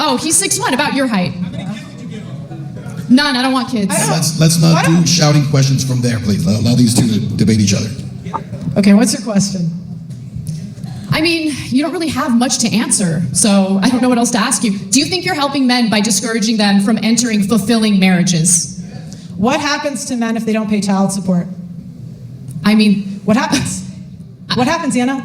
Oh, he's 6'1", about your height. None, I don't want kids. Let's not do shouting questions from there, please. Allow these two to debate each other. Okay, what's your question? I mean, you don't really have much to answer, so I don't know what else to ask you. Do you think you're helping men by discouraging them from entering fulfilling marriages? What happens to men if they don't pay child support? I mean, what happens? What happens, Anna?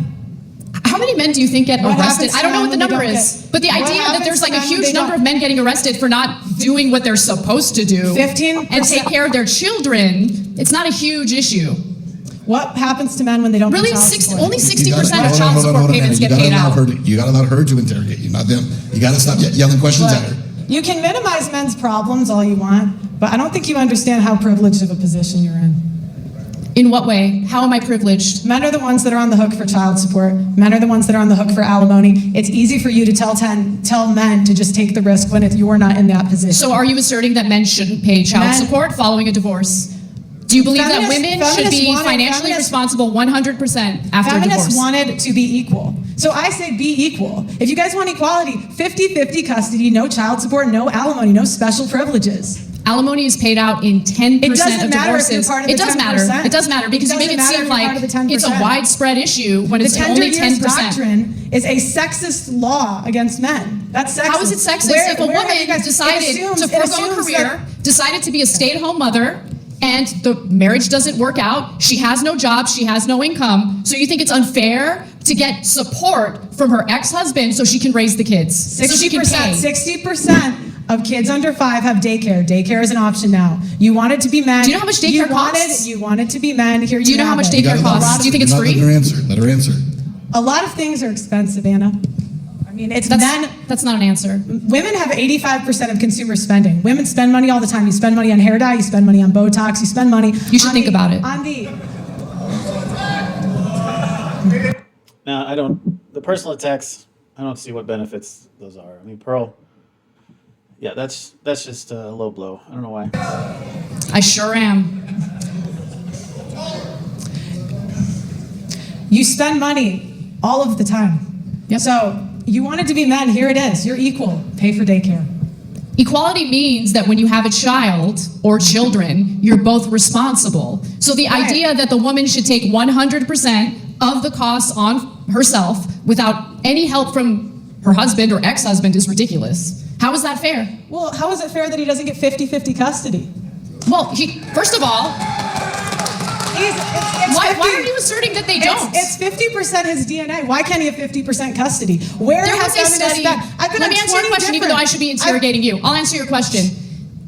How many men do you think get arrested? I don't know what the number is, but the idea that there's like a huge number of men getting arrested for not doing what they're supposed to do 15% and take care of their children, it's not a huge issue. What happens to men when they don't pay child support? Only 60% of child support payments get paid out. You gotta allow her to interrogate you, not them. You gotta stop yelling questions at her. You can minimize men's problems all you want, but I don't think you understand how privileged of a position you're in. In what way? How am I privileged? Men are the ones that are on the hook for child support. Men are the ones that are on the hook for alimony. It's easy for you to tell men to just take the risk when you're not in that position. So are you asserting that men shouldn't pay child support following a divorce? Do you believe that women should be financially responsible 100% after divorce? Feminists wanted to be equal. So I say be equal. If you guys want equality, 50-50 custody, no child support, no alimony, no special privileges. Alimony is paid out in 10% of divorces. It does matter. It does matter because you make it seem like it's a widespread issue when it's only 10%. The 10 years doctrine is a sexist law against men. That's sexist. How is it sexist if a woman decided to forego a career, decided to be a stay-at-home mother, and the marriage doesn't work out, she has no job, she has no income, so you think it's unfair to get support from her ex-husband so she can raise the kids? 60% of kids under 5 have daycare. Daycare is an option now. You want it to be men. Do you know how much daycare costs? You want it to be men. Here Do you know how much daycare costs? Do you think it's free? Let her answer. A lot of things are expensive, Anna. I mean, it's men. That's not an answer. Women have 85% of consumer spending. Women spend money all the time. You spend money on hair dye, you spend money on Botox, you spend money. You should think about it. Now, the personal attacks, I don't see what benefits those are. I mean, Pearl, yeah, that's just a low blow. I don't know why. I sure am. You spend money all of the time. Yep. So you want it to be men, here it is. You're equal. Pay for daycare. Equality means that when you have a child or children, you're both responsible. So the idea that the woman should take 100% of the costs on herself without any help from her husband or ex-husband is ridiculous. How is that fair? Well, how is it fair that he doesn't get 50-50 custody? Well, first of all, why are you asserting that they don't? It's 50% his DNA. Why can't he have 50% custody? Where there has a study. Let me answer your question, even though I should be interrogating you. I'll answer your question.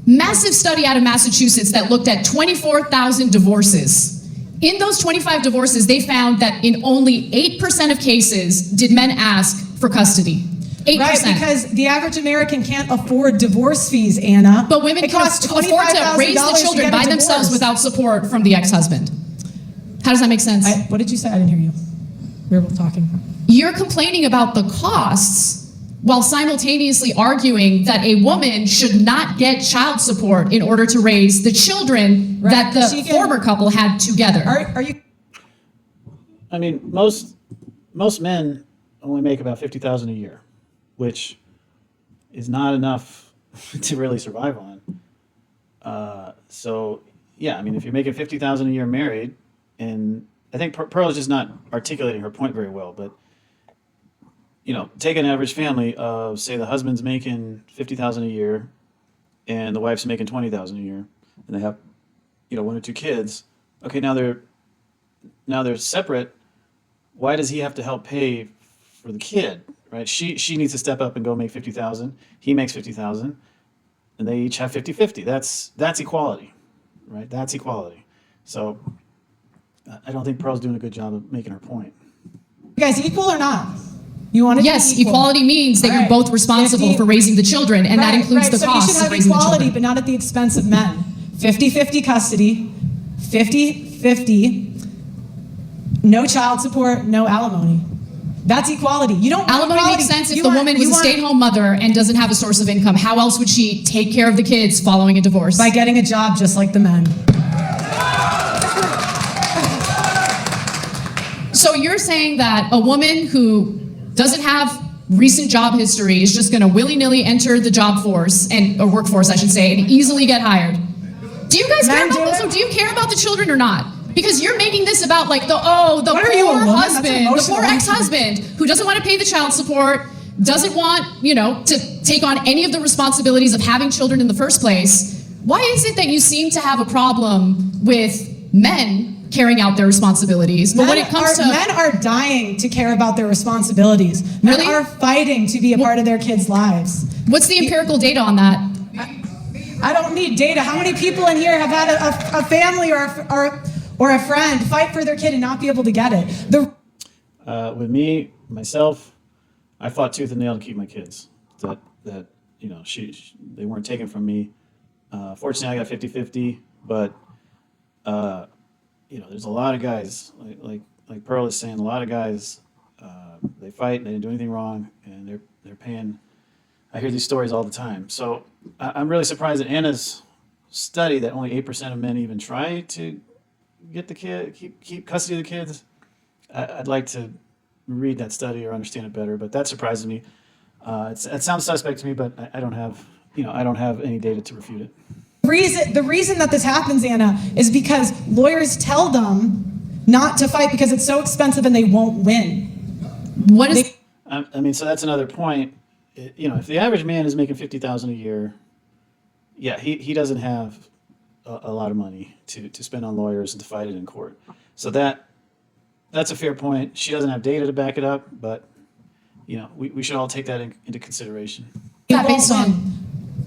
Massive study out of Massachusetts that looked at 24,000 divorces. In those 25 divorces, they found that in only 8% of cases did men ask for custody. 8%. Right, because the average American can't afford divorce fees, Anna. But women can afford to raise the children by themselves without support from the ex-husband. How does that make sense? What did you say? I didn't hear you. We were both talking. You're complaining about the costs while simultaneously arguing that a woman should not get child support in order to raise the children that the former couple had together. Are you? I mean, most men only make about $50,000 a year, which is not enough to really survive on. So yeah, I mean, if you're making $50,000 a year married, and I think Pearl is just not articulating her point very well, but take an average family of, say, the husband's making $50,000 a year, and the wife's making $20,000 a year, and they have, 1 or 2 kids. Okay, now they're separate. Why does he have to help pay for the kid? Right? She needs to step up and go make $50,000. He makes $50,000, and they each have 50-50. That's equality, right? That's equality. So I don't think Pearl's doing a good job of making her point. You guys equal or not? You want to Yes, equality means that you're both responsible for raising the children, and that includes the costs of raising the children. So you should have equality, but not at the expense of men. 50-50 custody, 50-50, no child support, no alimony. That's equality. You don't. Alimony makes sense if the woman was a stay-at-home mother and doesn't have a source of income. How else would she take care of the kids following a divorce? By getting a job just like the men. So you're saying that a woman who doesn't have recent job history is just going to willy-nilly enter the job force, or workforce, I should say, and easily get hired. Do you guys care about this? So do you care about the children or not? Because you're making this about like the poor husband, the poor ex-husband who doesn't want to pay the child support, doesn't want, to take on any of the responsibilities of having children in the first place. Why is it that you seem to have a problem with men carrying out their responsibilities? But when it comes to men are dying to care about their responsibilities. Men Really? are fighting to be a part of their kids' lives. what's the empirical data on that? I don't need data. How many people in here have had a family or a friend fight for their kid and not be able to get it? With me, myself, I fought tooth and nail to keep my kids. That they weren't taken from me. Fortunately, I got 50-50, but there's a lot of guys like Pearl is saying. A lot of guys they fight. They didn't do anything wrong, and they're paying. I hear these stories all the time. So I'm really surprised at Anna's study that only 8% of men even try to get the kid, keep custody of the kids. I'd like to read that study or understand it better, but that surprises me. It sounds suspect to me, but I don't have any data to refute it. The reason that this happens, Anna, is because lawyers tell them not to fight because it's so expensive and they won't win. What is so that's another point. If the average man is making $50,000 a year, yeah, he doesn't have a lot of money to spend on lawyers and to fight it in court. So that's a fair point. She doesn't have data to back it up, but we should all take that into consideration. that based on?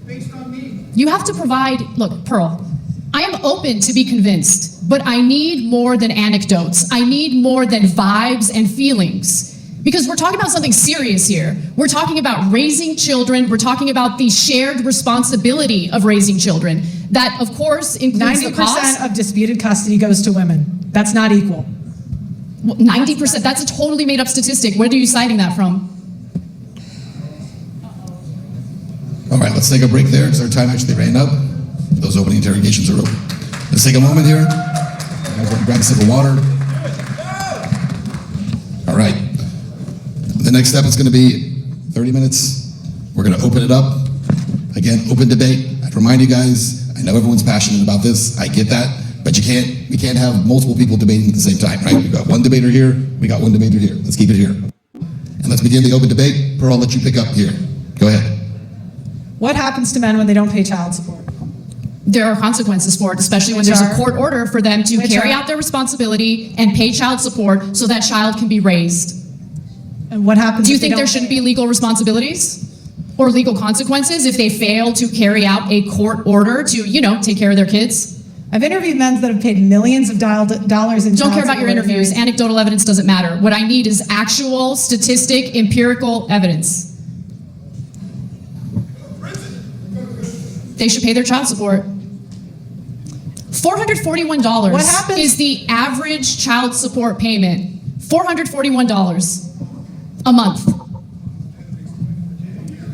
Based on me. You have to provide, look, Pearl, I am open to be convinced, but I need more than anecdotes. I need more than vibes and feelings. Because we're talking about something serious here. We're talking about raising children. We're talking about the shared responsibility of raising children. That, of course, includes the cost. 90% of disputed custody goes to women. That's not equal. 90%, that's a totally made up statistic. Where are you citing that from? All right, let's take a break there because our time actually ran up. Those opening interrogations are over. Let's take a moment here. I'm going to grab a sip of water. All right. The next step is going to be 30 minutes. We're going to open it up. Again, open debate. I'd remind you guys, I know everyone's passionate about this. I get that. But we can't have multiple people debating at the same time, right? We've got one debater here. We got one debater here. Let's keep it here. And let's begin the open debate. Pearl, I'll let you pick up here. Go ahead. What happens to men when they don't pay child support? There are consequences for it, especially when there's a court order for them to carry out their responsibility and pay child support so that child can be raised. And what happens? Do you think there shouldn't be legal responsibilities or legal consequences if they fail to carry out a court order to, take care of their kids? I've interviewed men that have paid millions of dollars in Don't care about your interviews. Anecdotal evidence doesn't matter. What I need is actual, statistic, empirical evidence. They should pay their child support. $441 is the average child support payment. $441 a month.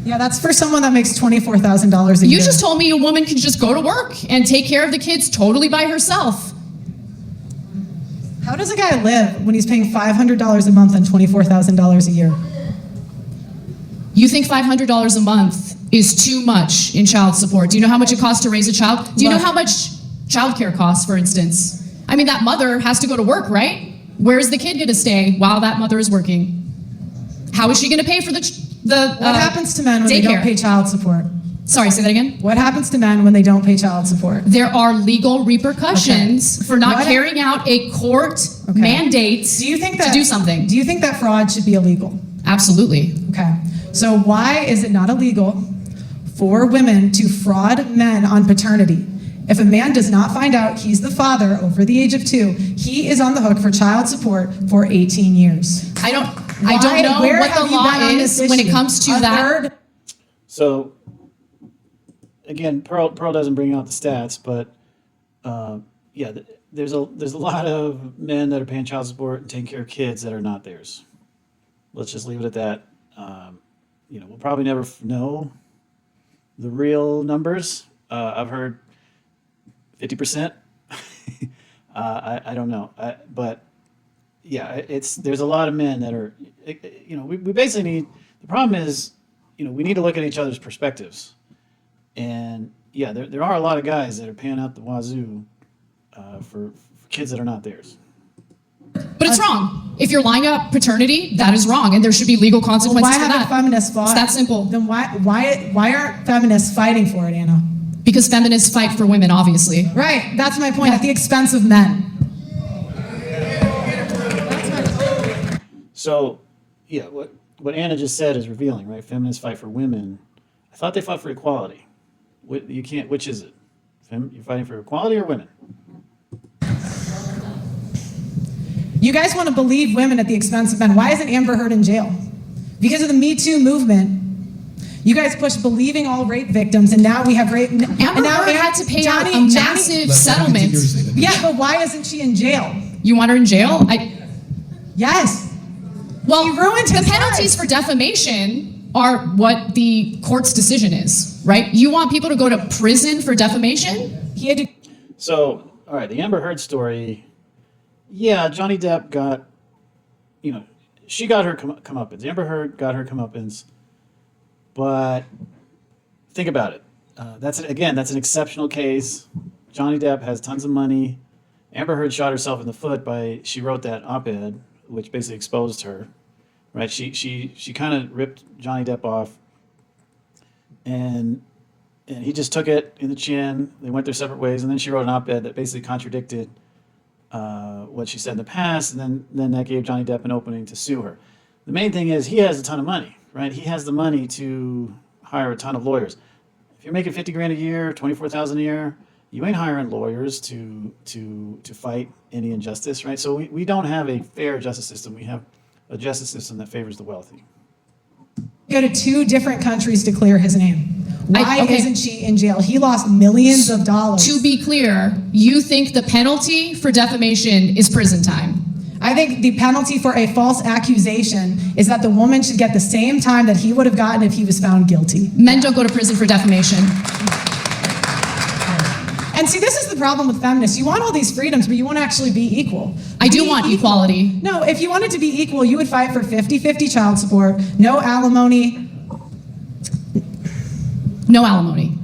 Yeah, that's for someone that makes $24,000 a year. You just told me a woman can just go to work and take care of the kids totally by herself. How does a guy live when he's paying $500 a month and $24,000 a year? You think $500 a month is too much in child support? Do you know how much it costs to raise a child? Do you know how much childcare costs, for instance? I mean, that mother has to go to work, right? Where's the kid going to stay while that mother is working? How is she going to pay for the what happens to men when they don't pay child support? Sorry, say that again? What happens to men when they don't pay child support? There are legal repercussions for not carrying out a court mandate to do something. Do you think that fraud should be illegal? Absolutely. Okay. So why is it not illegal for women to fraud men on paternity? If a man does not find out he's the father over the age of 2, he is on the hook for child support for 18 years. I don't know what the law is when it comes to that. So, again, Pearl doesn't bring out the stats, but there's a lot of men that are paying child support and taking care of kids that are not theirs. Let's just leave it at that. We'll probably never know the real numbers. I've heard 50%. I don't know, but yeah, there's a lot of men that are, we basically need, the problem is, we need to look at each other's perspectives. And yeah, there are a lot of guys that are paying out the wazoo for kids that are not theirs. But it's wrong. If you're lying about paternity, that is wrong, and there should be legal consequences for that. Why haven't feminists fought? It's that simple. Then why aren't feminists fighting for it, Anna? Because feminists fight for women, obviously. Right, that's my point, at the expense of men. So, yeah, what Anna just said is revealing, right? Feminists fight for women. I thought they fought for equality. Which is it? You're fighting for equality or women? You guys want to believe women at the expense of men. Why isn't Amber Heard in jail? Because of the Me Too movement. You guys pushed believing all rape victims, and now we have rape. Amber Heard had to pay out a massive settlement. Yeah, but why isn't she in jail? You want her in jail? Yes. Well, he ruined his the penalties for defamation are what the court's decision is, right? You want people to go to prison for defamation? He had to. So, all right, the Amber Heard story. Yeah, Johnny Depp got, she got her comeuppance. Amber Heard got her comeuppance. But think about it. That's an exceptional case. Johnny Depp has tons of money. Amber Heard shot herself in the foot she wrote that op-ed, which basically exposed her. Right? She kind of ripped Johnny Depp off, and he just took it in the chin. They went their separate ways, and then she wrote an op-ed that basically contradicted what she said in the past, and then that gave Johnny Depp an opening to sue her. The main thing is he has a ton of money, right? He has the money to hire a ton of lawyers. If you're making $50,000 a year, $24,000 a year, you ain't hiring lawyers to fight any injustice, right? So we don't have a fair justice system. We have a justice system that favors the wealthy. Go to 2 different countries to clear his name. Why isn't she in jail? He lost millions of dollars. To be clear, you think the penalty for defamation is prison time? I think the penalty for a false accusation is that the woman should get the same time that he would have gotten if he was found guilty. Men don't go to prison for defamation. And see, this is the problem with feminists. You want all these freedoms, but you won't actually be equal. I do want equality. No, if you wanted to be equal, you would fight for 50-50 child support, no alimony. No alimony.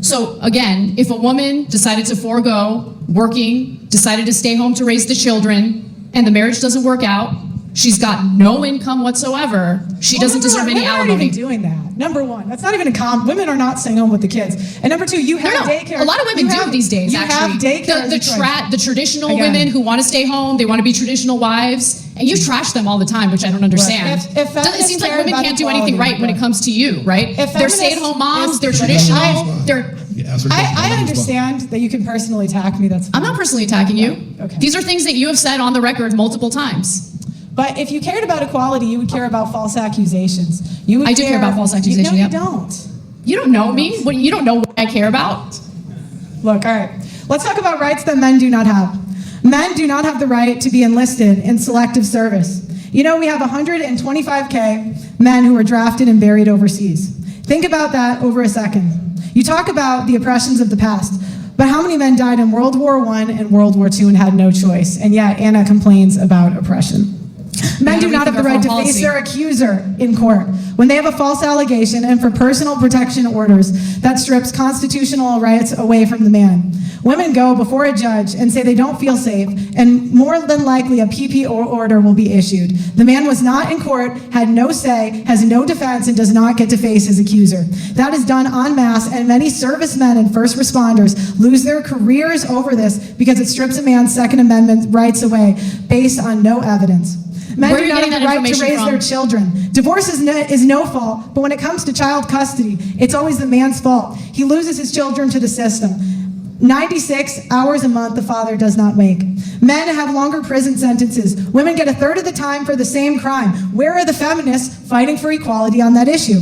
So again, if a woman decided to forego working, decided to stay home to raise the children, and the marriage doesn't work out, she's got no income whatsoever, she doesn't deserve any alimony. Women aren't even doing that. Number one, that's not even a women are not staying home with the kids. And number two, you have daycare. A lot of women do these days, actually. You have daycare. The traditional women who want to stay home, they want to be traditional wives, and you trash them all the time, which I don't understand. Right. It seems like women can't do anything right when it comes to you, right? They're stay-at-home moms, they're traditional, I understand that you can personally attack me, that's fine. I'm not personally attacking you. Okay. These are things that you have said on the record multiple times. But if you cared about equality, you would care about false accusations. I do care about false accusations. No, you don't. You don't know me. You don't know what I care about. Look, all right. Let's talk about rights that men do not have. Men do not have the right to be enlisted in selective service. We have 125K men who were drafted and buried overseas. Think about that over a second. You talk about the oppressions of the past, but how many men died in World War I and World War II and had no choice? And yet Anna complains about oppression. Men do not have the right to face their accuser in court when they have a false allegation and for personal protection orders that strips constitutional rights away from the man. Women go before a judge and say they don't feel safe, and more than likely a PP order will be issued. The man was not in court, had no say, has no defense, and does not get to face his accuser. That is done en masse, and many servicemen and first responders lose their careers over this because it strips a man's Second Amendment rights away based on no evidence. Men do not have the right to raise their children. Divorce is no fault, but when it comes to child custody, it's always the man's fault. He loses his children to the system. 96 hours a month the father does not make. Men have longer prison sentences. Women get a third of the time for the same crime. Where are the feminists fighting for equality on that issue?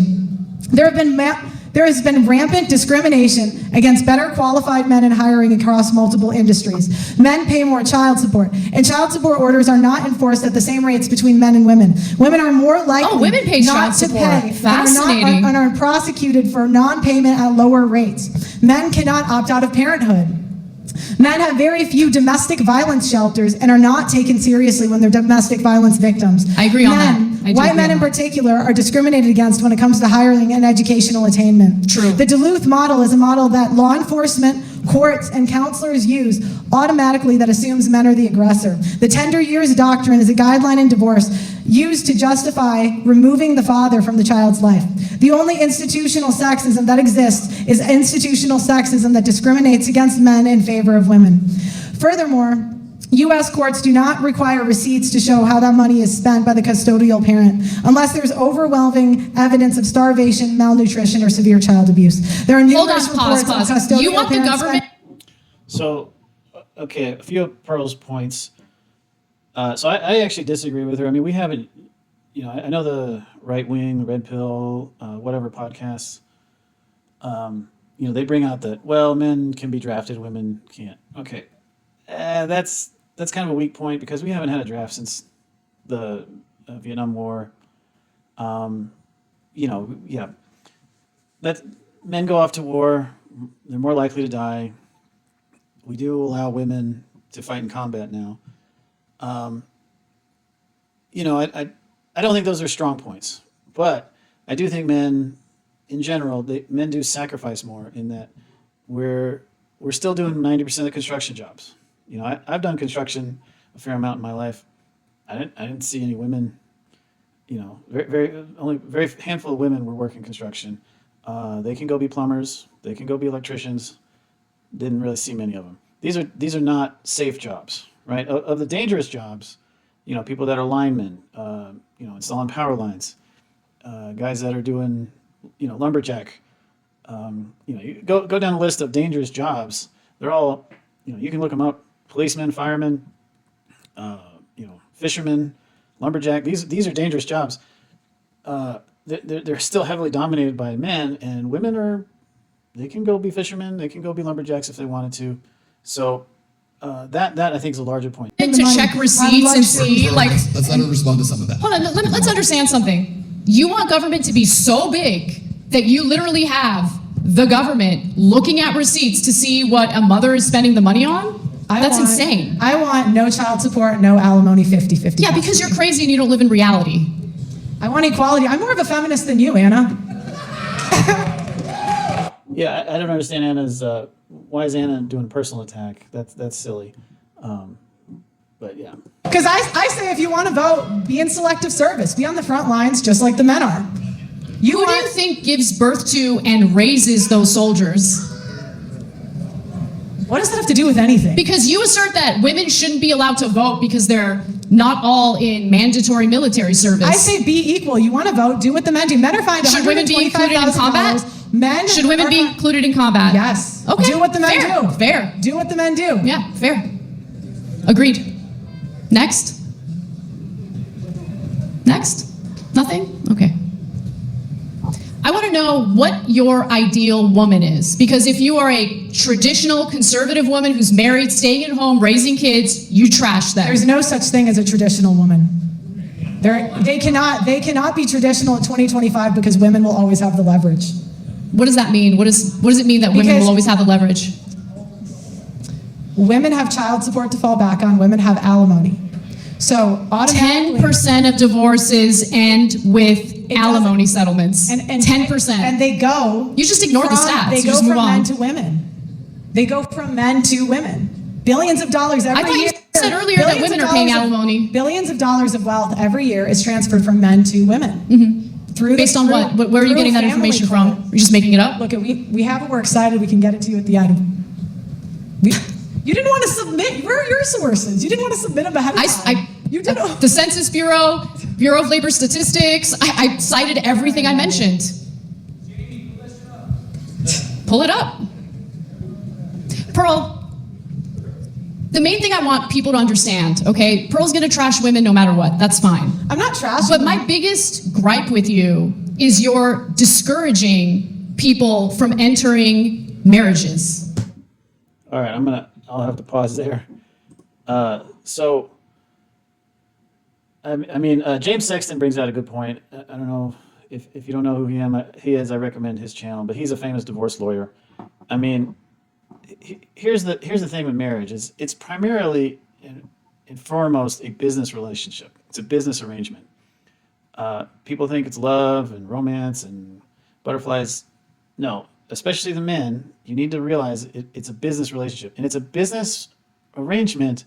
There has been rampant discrimination against better qualified men in hiring across multiple industries. Men pay more child support, and child support orders are not enforced at the same rates between men and women. Women are more likely women pay not child to support. pay Fascinating. and are prosecuted for non-payment at lower rates. Men cannot opt out of parenthood. Men have very few domestic violence shelters and are not taken seriously when they're domestic violence victims. I agree on that. I do White agree men on in that. particular are discriminated against when it comes to hiring and educational attainment. True. The Duluth model is a model that law enforcement, courts, and counselors use automatically that assumes men are the aggressor. The tender years doctrine is a guideline in divorce used to justify removing the father from the child's life. The only institutional sexism that exists is institutional sexism that discriminates against men in favor of women. Furthermore, U.S. courts do not require receipts to show how that money is spent by the custodial parent, unless there's overwhelming evidence of starvation, malnutrition, or severe child abuse. There are Hold numerous on, pause, reports pause. of custodial You want the parents government? So, okay, a few of Pearl's points. So I actually disagree with her. I mean, we haven't, I know the right wing, the red pill, whatever podcasts, they bring out that, well, men can be drafted, women can't. Okay. That's kind of a weak point because we haven't had a draft since the Vietnam War. Yeah, that men go off to war, they're more likely to die. We do allow women to fight in combat now. I don't think those are strong points, but I do think men, in general, men do sacrifice more in that we're still doing 90% of the construction jobs. I've done construction a fair amount in my life. I didn't see any women. Only very handful of women were working construction. They can go be plumbers. They can go be electricians. Didn't really see many of them. These are not safe jobs, right? Of the dangerous jobs, people that are linemen, installing power lines, guys that are doing, lumberjack. You go down the list of dangerous jobs. They're all, you can look them up. Policemen, firemen, fishermen, lumberjack. These are dangerous jobs. They're still heavily dominated by men, and women they can go be fishermen. They can go be lumberjacks if they wanted to. So that I think is a larger point. To check receipts and see, Let's let her respond to some of that. hold on, let's understand something. You want government to be so big that you literally have the government looking at receipts to see what a mother is spending the money on? That's insane. I want no child support, no alimony, 50-50. Yeah, because you're crazy and you don't live in reality. I want equality. I'm more of a feminist than you, Anna. Yeah, I don't understand Anna's. Why is Anna doing a personal attack? That's silly. But yeah. Because I say if you want to vote, be in selective service. Be on the front lines just like the men are. Who do you think gives birth to and raises those soldiers? What does that have to do with anything? Because you assert that women shouldn't be allowed to vote because they're not all in mandatory military service. I say be equal. You want to vote, do what the men do. Men are fined Should women be included in combat? Men Should women be included in combat? Yes. Okay. Do what the men do. Fair. Do what the men do. Yeah, fair. Agreed. Next? Nothing? Okay. I want to know what your ideal woman is. Because if you are a traditional conservative woman who's married, staying at home, raising kids, you trash them. There's no such thing as a traditional woman. They cannot be traditional in 2025 because women will always have the leverage. What does that mean? What does it mean that women will always have the leverage? Women have child support to fall back on. Women have alimony. So automatically, 10% of divorces end with alimony settlements. and 10%. And they go. You just ignore the stats. They You go just move from on. men to women. They go from men to women. Billions of dollars every year. I thought you said earlier that women are paying alimony. Billions of dollars of wealth every year is transferred from men to women. Based on what? Where are you getting that information from? You're just making it up? Look, we have it. We're excited. We can get it to you at the end. You didn't want to submit. Where are your sources? You didn't want to submit them ahead of time. You did. The Census Bureau, Bureau of Labor Statistics. I cited everything I mentioned. Pull it up. Pearl, the main thing I want people to understand, okay? Pearl's gonna trash women no matter what. That's fine. I'm not trashing. But my biggest gripe with you is you're discouraging people from entering marriages. All right, I'll have to pause there. James Sexton brings out a good point. I don't know if you don't know who he is. I recommend his channel, but he's a famous divorce lawyer. I mean, here's the thing with marriage is it's primarily and foremost a business relationship. It's a business arrangement. People think it's love and romance and butterflies. No, especially the men, you need to realize it's a business relationship. And it's a business arrangement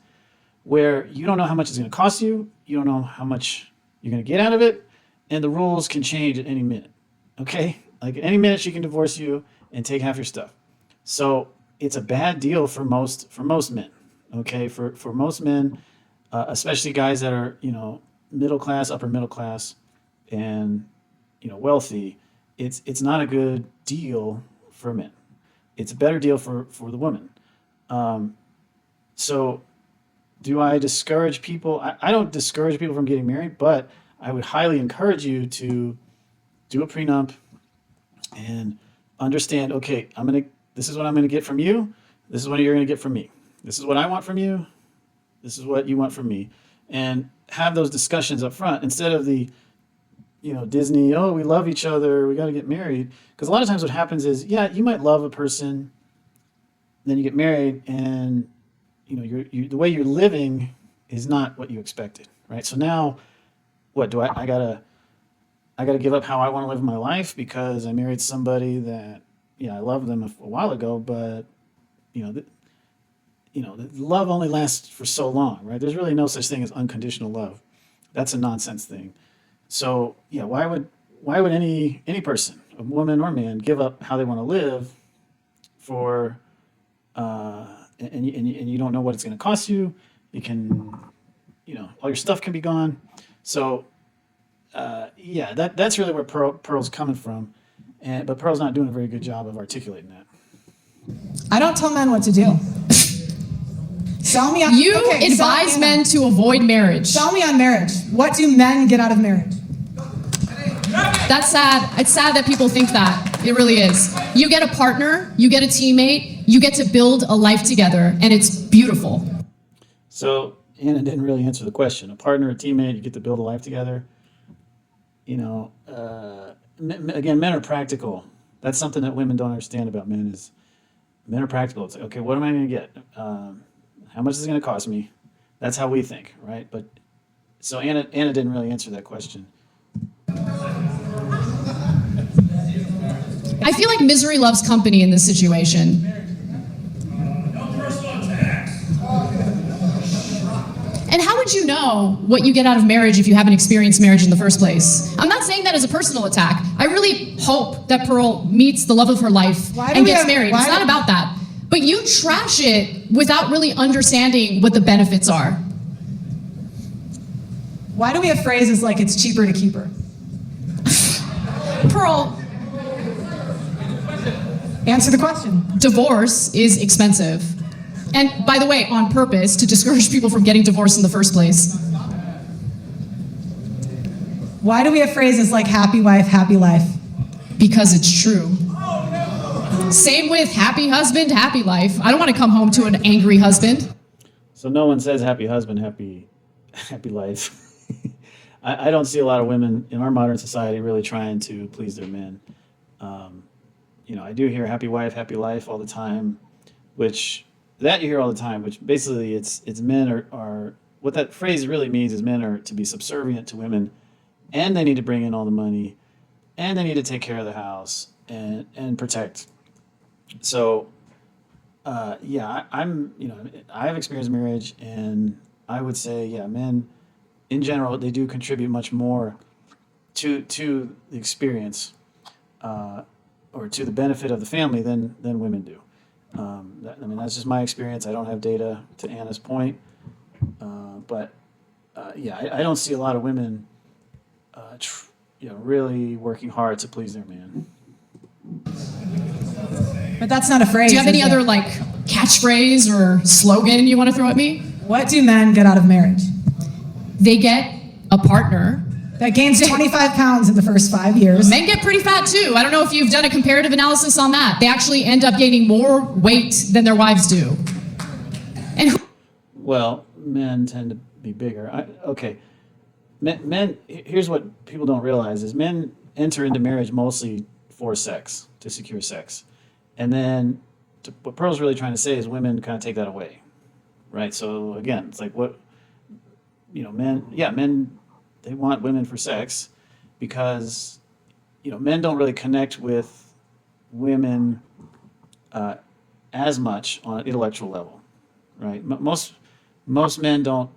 where you don't know how much it's going to cost you. You don't know how much you're going to get out of it. And the rules can change at any minute. Okay? Like at any minute, she can divorce you and take half your stuff. So it's a bad deal for most men. Okay? For most men, especially guys that are, middle class, upper middle class, and, wealthy, it's not a good deal for men. It's a better deal for the woman. So do I discourage people? I don't discourage people from getting married, but I would highly encourage you to do a prenup and understand, okay, this is what I'm going to get from you. This is what you're going to get from me. This is what I want from you. This is what you want from me. And have those discussions up front instead of the, Disney, oh, we love each other, we got to get married. Because a lot of times what happens is, yeah, you might love a person, then you get married, and the way you're living is not what you expected, right? So now, what do I gotta give up how I want to live my life because I married somebody that I loved them a while ago, but the love only lasts for so long, right? There's really no such thing as unconditional love. That's a nonsense thing. So why would any person, a woman or man, give up how they want to live for and you don't know what it's going to cost you? You can, all your stuff can be gone. So that's really where Pearl's coming from, but Pearl's not doing a very good job of articulating that. I don't tell men what to do. Sell me on. You advise men to avoid marriage. Sell me on marriage. What do men get out of marriage? That's sad. It's sad that people think that. It really is. You get a partner, you get a teammate, you get to build a life together, and it's beautiful. So Anna didn't really answer the question. A partner, a teammate, you get to build a life together. Again, men are practical. That's something that women don't understand about men is men are practical. It's like, okay, what am I going to get? How much is it going to cost me? That's how we think, right? But so Anna didn't really answer that question. I feel like misery loves company in this situation. And how would you know what you get out of marriage if you haven't experienced marriage in the first place? I'm not saying that as a personal attack. I really hope that Pearl meets the love of her life and gets married. It's not about that. But you trash it without really understanding what the benefits are. Why do we have phrases like it's cheaper to keep her? Pearl, answer the question. Divorce is expensive. And by the way, on purpose, to discourage people from getting divorced in the first place. Why do we have phrases like happy wife, happy life? Because it's true. Same with happy husband, happy life. I don't want to come home to an angry husband. So no one says happy husband, happy life. I don't see a lot of women in our modern society really trying to please their men. I do hear happy wife, happy life all the time, which you hear all the time, which basically it's men are what that phrase really means is men are to be subservient to women, and they need to bring in all the money, and they need to take care of the house and protect. So, I have experienced marriage, and I would say, men in general, they do contribute much more to the experience or to the benefit of the family than women do. That's just my experience. I don't have data to Anna's point, but I don't see a lot of women, really working hard to please their man. But that's not a phrase. Do you have any other catchphrase or slogan you want to throw at me? What do men get out of marriage? They get a partner that gains 25 pounds in the first 5 years. Men get pretty fat too. I don't know if you've done a comparative analysis on that. They actually end up gaining more weight than their wives do. Well, men tend to be bigger. Men. Here's what people don't realize: is men enter into marriage mostly for sex, to secure sex, and then what Pearl's really trying to say is women kind of take that away, right? So again, it's like what men. Yeah, men. They want women for sex, because men don't really connect with women as much on an intellectual level, right? Most men don't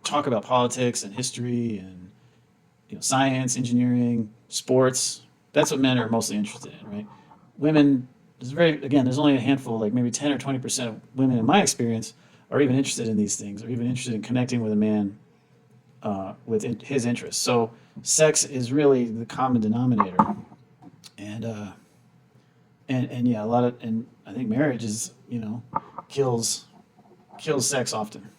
talk about politics and history and science, engineering, sports. That's what men are mostly interested in, right? Women, there's only a handful, like maybe 10 or 20% of women in my experience are even interested in these things, or even interested in connecting with a man with his interests. So sex is really the common denominator, and yeah, and I think marriage is kills sex often.